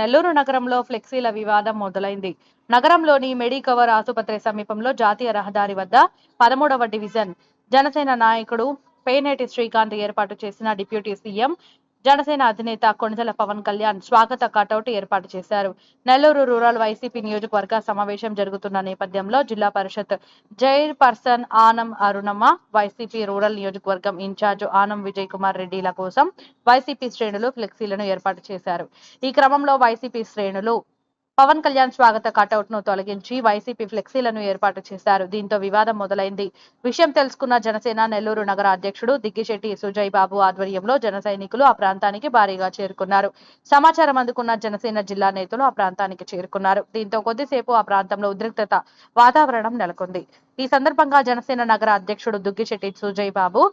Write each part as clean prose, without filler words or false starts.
నెల్లూరు నగరంలో ఫ్లెక్సీల వివాదం మొదలైంది. నగరంలోని మెడికవర్ ఆసుపత్రి సమీపంలో జాతీయ రహదారి వద్ద 13వ డివిజన్ జనసేన నాయకుడు పేనేటి శ్రీకాంత్ ఏర్పాటు చేసిన డిప్యూటీ సీఎం జనసేన అధినేత కొణిదెల పవన్ కళ్యాణ్ స్వాగత కటౌట్ ఏర్పాటు చేశారు. నెల్లూరు రూరల్ వైసీపీ నియోజకవర్గ సమావేశం జరుగుతున్న నేపథ్యంలో Zilla Parishad chairperson Anam Arunamma, YCP rural నియోజకవర్గం ఇన్ఛార్జ్ ఆనం విజయ్ కుమార్ రెడ్డిల కోసం వైసీపీ శ్రేణులు ఫ్లెక్సీలను ఏర్పాటు చేశారు. ఈ క్రమంలో వైసీపీ శ్రేణులు పవన్ కళ్యాణ్ స్వాగత కటౌట్ ను తొలగించి వైసీపీ ఫ్లెక్సీలను ఏర్పాటు చేశారు. దీంతో వివాదం మొదలైంది. విషయం తెలుసుకున్న జనసేన నెల్లూరు నగర అధ్యక్షుడు దిగ్గిశెట్టి సుజయ్ బాబు ఆధ్వర్యంలో జన సైనికులు ఆ ప్రాంతానికి భారీగా చేరుకున్నారు. సమాచారం అందుకున్న జనసేన జిల్లా నేతలు ఆ ప్రాంతానికి చేరుకున్నారు. దీంతో కొద్దిసేపు ఆ ప్రాంతంలో ఉద్రిక్తత వాతావరణం నెలకొంది. ఈ సందర్భంగా జనసేన నగర అధ్యక్షుడు దిగ్గిశెట్టి సుజయ్ బాబు,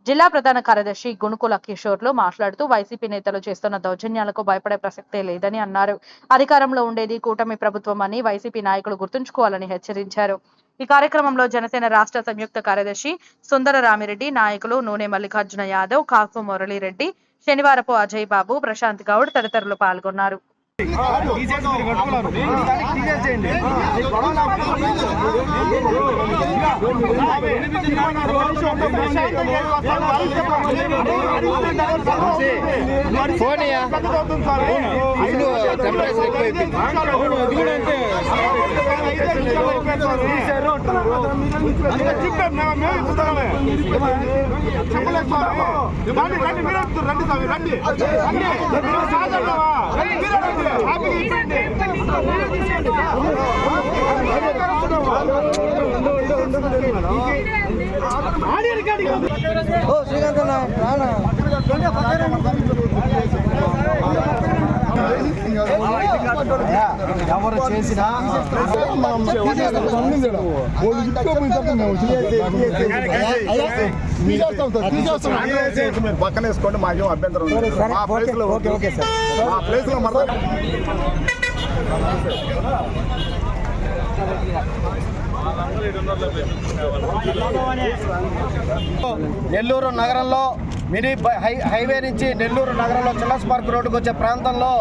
జిల్లా ప్రధాన కార్యదర్శి గుణుకుల కిషోర్లు మాట్లాడుతూ వైసీపీ నేతలు చేస్తున్న దౌర్జన్యాలకు భయపడే ప్రసక్తే లేదని అన్నారు. అధికారంలో ఉండేది కూటమి ప్రభుత్వం అని వైసీపీ నాయకులు గుర్తుంచుకోవాలని హెచ్చరించారు. ఈ కార్యక్రమంలో జనసేన రాష్ట్ర సంయుక్త కార్యదర్శి సుందర రామిరెడ్డి, నాయకులు నూనె మల్లికార్జున యాదవ్, కాకు మురళీరెడ్డి, శనివారపు అజయ్ బాబు, ప్రశాంత్ గౌడ్ తదితరులు పాల్గొన్నారు. ఎవరు చేసినా మీరు పక్కన వేసుకోండి, మాకేం అభ్యంతరం మా ప్లేస్ లో మా ప్లేస్ లో మాత్రం నెల్లూరు నగరంలో మినీ హైవే నుంచి నెల్లూరు నగరంలో చిల్డ్రన్స్ పార్క్ రోడ్డుకు వచ్చే ప్రాంతంలో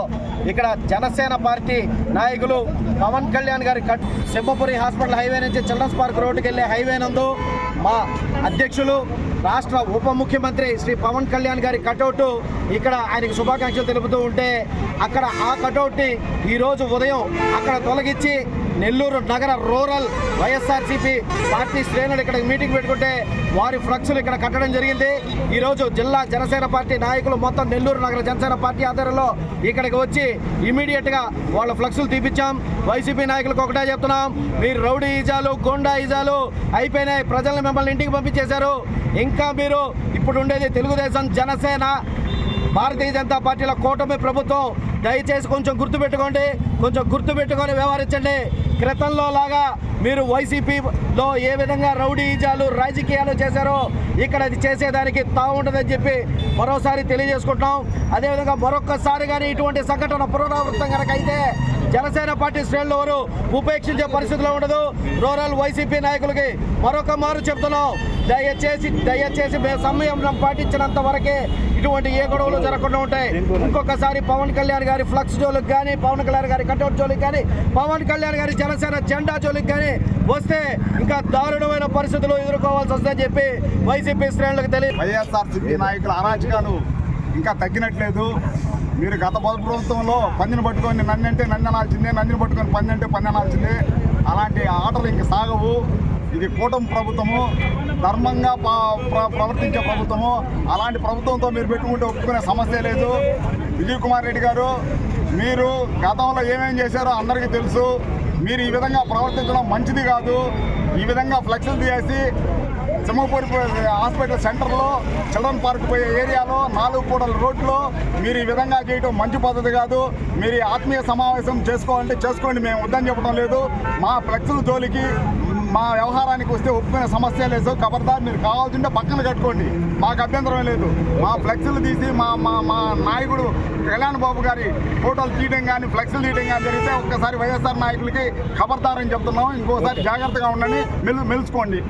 ఇక్కడ జనసేన పార్టీ నాయకులు పవన్ కళ్యాణ్ గారి సింహపురి హాస్పిటల్ హైవే నుంచి చిల్డ్రన్స్ పార్క్ రోడ్డుకి వెళ్ళే హైవే నందు మా అధ్యక్షులు రాష్ట్ర ఉప ముఖ్యమంత్రి శ్రీ పవన్ కళ్యాణ్ గారి కటౌట్ ఇక్కడ ఆయనకు శుభాకాంక్షలు తెలుపుతూ ఉంటే అక్కడ ఆ కటౌట్ని ఈరోజు ఉదయం అక్కడ తొలగించి నెల్లూరు నగర రూరల్ వైఎస్ఆర్సీపీ పార్టీ శ్రేణులు ఇక్కడ మీటింగ్ పెట్టుకుంటే వారి ఫ్లెక్స్లు ఇక్కడ కట్టడం జరిగింది. ఈరోజు జిల్లా జనసేన పార్టీ నాయకులు మొత్తం నెల్లూరు నగర జనసేన పార్టీ ఆధ్వర్యంలో ఇక్కడికి వచ్చి ఇమీడియట్గా వాళ్ళ ఫ్లెక్స్లు తీపిచ్చాం. వైసీపీ నాయకులకు ఒకటే చెప్తున్నాం, మీరు రౌడీ ఈజాలు గోండా ఈజాలు అయిపోయినాయి, ప్రజలను మిమ్మల్ని ఇంటికి పంపించేశారు. ఇంకా మీరు ఇప్పుడు ఉండేది తెలుగుదేశం జనసేన భారతీయ జనతా పార్టీల కూటమి ప్రభుత్వం. దయచేసి కొంచెం గుర్తుపెట్టుకొని వ్యవహరించండి. క్రితంలో లాగా మీరు వైసీపీలో ఏ విధంగా రౌడీజాలు రాజకీయాలు చేశారో ఇక్కడ అది చేసేదానికి తావుంటుందని చెప్పి మరోసారి తెలియజేసుకుంటున్నాం. అదేవిధంగా మరొక్కసారి కానీ ఇటువంటి సంఘటన పునరావృతం కనుక అయితే జనసేన పార్టీ శ్రేణులు ఎవరు ఉపేక్షించే పరిస్థితిలో ఉండదు. రూరల్ వైసీపీ నాయకులకి మరొక మారు చెప్తున్నాం, దయచేసి మేము సంయమనం పాటించినంత వరకే ఇటువంటి ఏ గొడవలు జరగకుండా ఉంటాయి. ఇంకొకసారి పవన్ కళ్యాణ్ గారి ఫ్లక్స్ జోలికి కానీ, పవన్ కళ్యాణ్ గారి కటౌట్ జోలికి కానీ, పవన్ కళ్యాణ్ గారి జనసేన జెండా జోలికి కానీ వస్తే ఇంకా దారుణమైన పరిస్థితులు ఎదుర్కోవాల్సి వస్తుందని చెప్పి వైసీపీ శ్రేణులకు తెలియదు. వైఎస్ఆర్సీపీ నాయకుల అరాచకాలు ఇంకా తగ్గినట్లేదు. మీరు గత ప్రభుత్వంలో పందిని పట్టుకొని నన్నంటే నన్ను అనాల్సిందే, నన్ను పట్టుకొని పందంటే పంది అనాల్సిందే, అలాంటి ఆటలు ఇంక సాగవు. ఇది కూటమి ప్రభుత్వము, ధర్మంగా ప్రవర్తించే ప్రభుత్వము. అలాంటి ప్రభుత్వంతో మీరు పెట్టుకుంటే ఒప్పుకునే సమస్య లేదు. విజయ్ కుమార్ రెడ్డి గారు, మీరు గతంలో ఏమేం చేశారో అందరికీ తెలుసు. మీరు ఈ విధంగా ప్రవర్తించడం మంచిది కాదు. ఈ విధంగా ఫ్లెక్స్లు తీసి సింహపూరి హాస్పిటల్ సెంటర్లో చిల్డ్రన్ పార్క్ పోయే ఏరియాలో 4 పూటల రోడ్లో మీరు ఈ విధంగా చేయడం మంచి పద్ధతి కాదు. మీరు ఆత్మీయ సమావేశం చేసుకోవాలంటే చేసుకోండి, మేము వద్దని చెప్పడం లేదు. మా ఫ్లెక్స్ల జోలికి మా వ్యవహారానికి వస్తే ఒప్పుకునే సమస్య లేదు. ఖబర్దార్, మీరు కావాల్సింటే పక్కన కట్టుకోండి, మాకు అభ్యంతరం లేదు. మా ఫ్లెక్స్లు తీసి మా నాయకుడు కళ్యాణ్ బాబు గారి ఫోటోలు తీయడం కానీ ఫ్లెక్స్లు తీయడం కానీ జరిగితే ఒక్కసారి వైఎస్ఆర్ నాయకులకి ఖబర్దార్ అని చెప్తున్నాం. ఇంకోసారి జాగ్రత్తగా ఉండండి, మెలుచుకోండి.